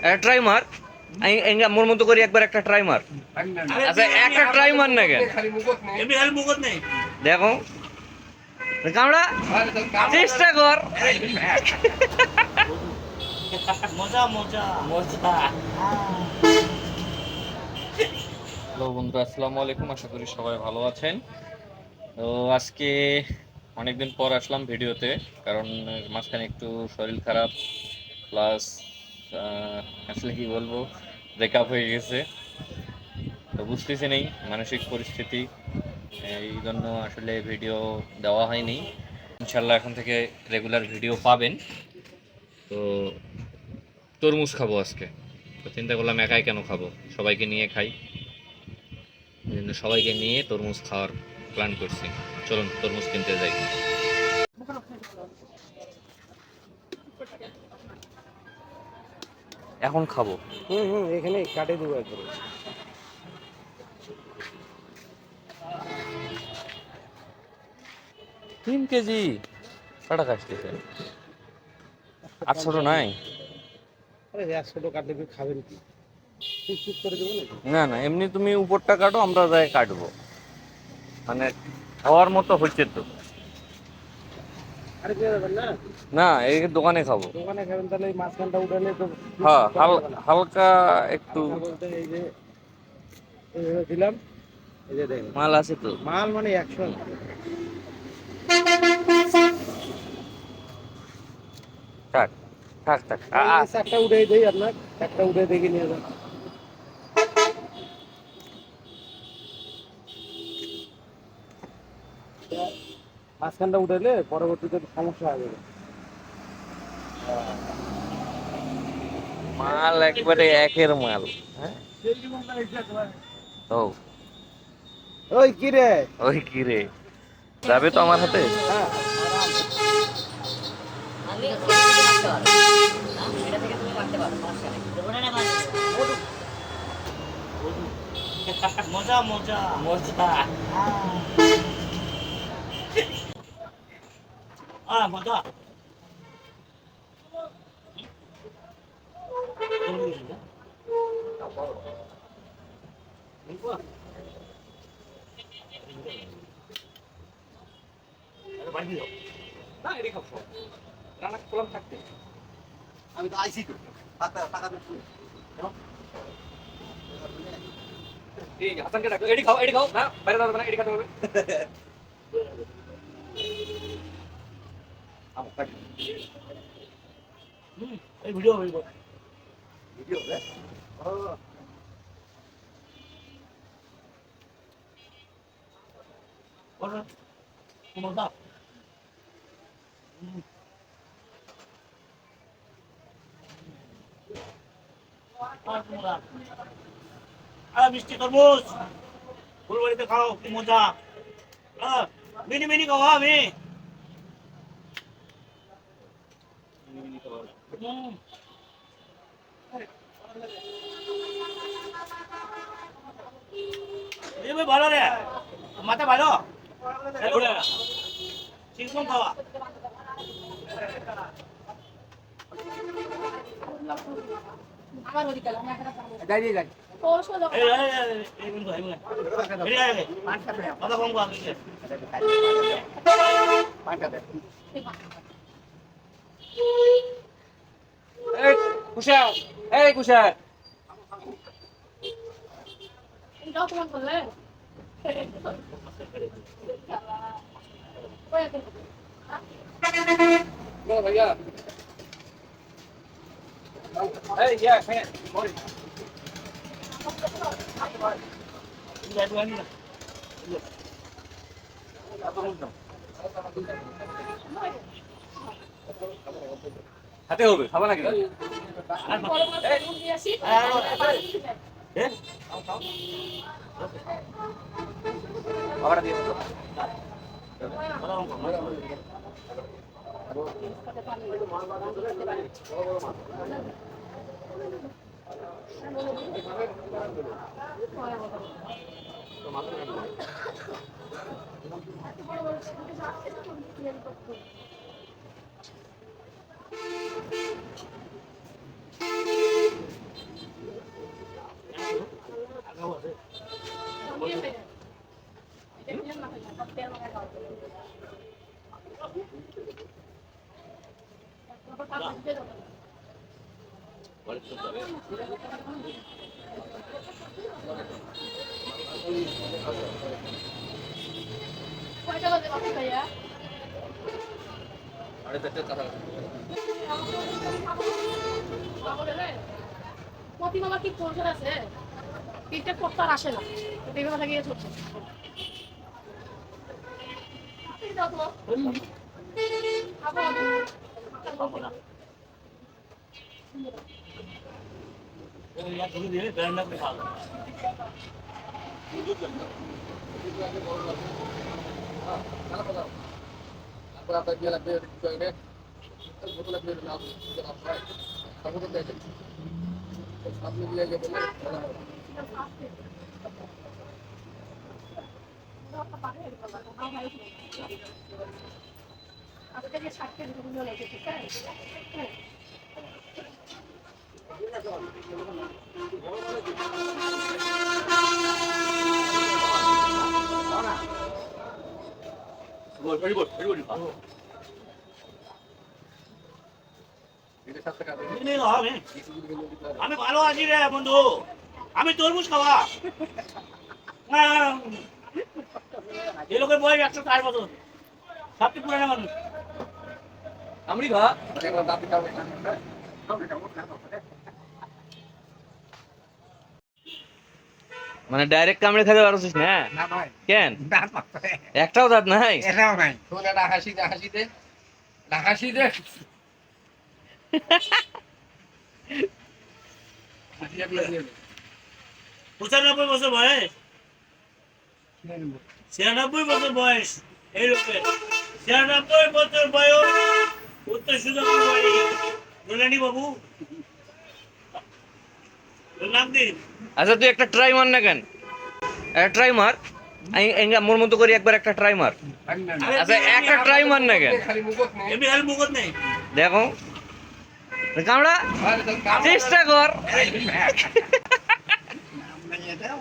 একটা ট্রাই মার। মোর মতো করি একবার একটা ট্রাই মার। আচ্ছা একটা ট্রাই মার না কেন? দেখো কামড়া, চেষ্টা কর। মজা মজা মজা। হ্যালো বন্ধুরা, আসসালামু আলাইকুম। আশা করি সবাই ভালো আছেন। তো আজকে অনেকদিন পর আসলাম ভিডিওতে, কারণ মাঝখানে একটু শরীর খারাপ, প্লাস আসলে কি বলবো, ব্রেকআপ হয়ে গেছে। তো বুঝতেছি নেই মানসিক পরিস্থিতি, এই জন্য আসলে ভিডিও দেওয়া হয়নি। ইনশাল্লাহ এখন থেকে রেগুলার ভিডিও পাবেন। তো তরমুজ খাবো আজকে। তো চিন্তা করলাম একাই কেন খাবো, সবাইকে নিয়ে খাই। এই জন্য সবাইকে নিয়ে তরমুজ খাওয়ার প্ল্যান করছি। চলুন তরমুজ কিনতে যাই। এখন খাবো। এখানে কাটে দেবো একবারে। 3 কেজি কাটা কাটতেছে। আর ছোট নাই? আরে 100 কাটলে কি খাবেন কি? টুক করে দেবো নাকি? না না, এমনি তুমি উপরটা কাটো, আমরা যাই কাটবো। মানে খাওয়ার মতো হচ্ছে তো। আরে দিয়ে দেবেন না? না, এই দোকানে খাবো। দোকানে খাবেন তাহলে এই মাঝখানটা উঠালে তো হ্যাঁ, করা যাবে না। হালকা একটু হালকা বলতে এই যে এইভাবে দিলাম, এই যে দেখেন মাল আছে তো। মাল মানে 100। থাক থাক থাক। এই চারটা উঠে দেই, আপনার একটা উঠে দেখে নিয়ে যান। মাঝখানটা উঠাইলে পরবর্তীতে সমস্যা হবে। মাল একবারে একের মাল। হ্যাঁ, ও ওই কি রে? ওই কি রে, যাবে তো আমার হাতে। হ্যাঁ আমি এটা থেকে মারতে পারবো। এটা থেকে তুমি মারতে পারো, সমস্যা নেই। দেবো না মারতে মজা মজা মজা। মজা। না, এটাই খাবো। রান্না করলাম থাকতে। আমি তো আইসি তো টাকা দিচ্ছি। এই হাসানকে ডাকো, এডি খাও, এডি খাও। না, বাইরে যাবে না, এডি খেতে হবে। আমো থাক। এই ভিডিও ভিডিও রে। ওরা মজা। মিষ্টি তরমুজ ফুলবাড়িতে খাও, কি মজা। মিনি মিনি খাওয়া আমি। ভালো রে, মাথা ভালো চিংকম খাওয়া। আমার ওদিকে আমি একটা যাই যাই তোর সঙ্গে কথা কম কম এই কুশা, এই কুশা। এটাও তোমার বললে ওই আছে লো ভাইয়া। এই ইয়া হ্যাঁ, বল। হাতে হবে, খাবা নাকি? বড় বড় রুম দিয়ে আসি আবার দিয়ে দাও। কয়টা বাজে বাপি ভাইয়া? প্রতি মামা কি পোর্শন আছে? তিনটে করতে আর আসে না। এই কথা গিয়ে চলছে। এই দাও তো। খাবো আমি। খাবো না। আপনাকে 60 কেজি করে নিয়ে লাগে ঠিক আছে? হ্যাঁ। আমি ভালো আছি রে বন্ধু, আমি তরমুজ খাওয়া। এ লোকের বয়স 104 বছর, সবচেয়ে পুরানো মানুষ। মানে ডাইরেক্ট কামড়ে খেতে পারছিস না? না ভাই, কেন? দাঁত মারতে। একটাও দাঁত নাই? এটাও নাই। তোর একটা হাসি দে, হাসি দে। না, হাসি দে। হাসি একলা দিয়ে দে। 95 বছর বয়স, 96 বছর বয়স এই লোকের। 96 বছর বয়স, উত্তর সুন্দরবন বাড়ি। কল্যাণী বাবু, তোর নাম কি? আচ্ছা তুই একটা ট্রাই মার না কেন? একটা ট্রাই মার। মোর মতো করে একবার একটা ট্রাই মার। আচ্ছা একটা ট্রাই মার না কেন? খালি মুখত নেই। এমনি খালি মুখত নেই। দেখো কামড়া, আরে তোর কাম চেষ্টা কর। নাই এটাও।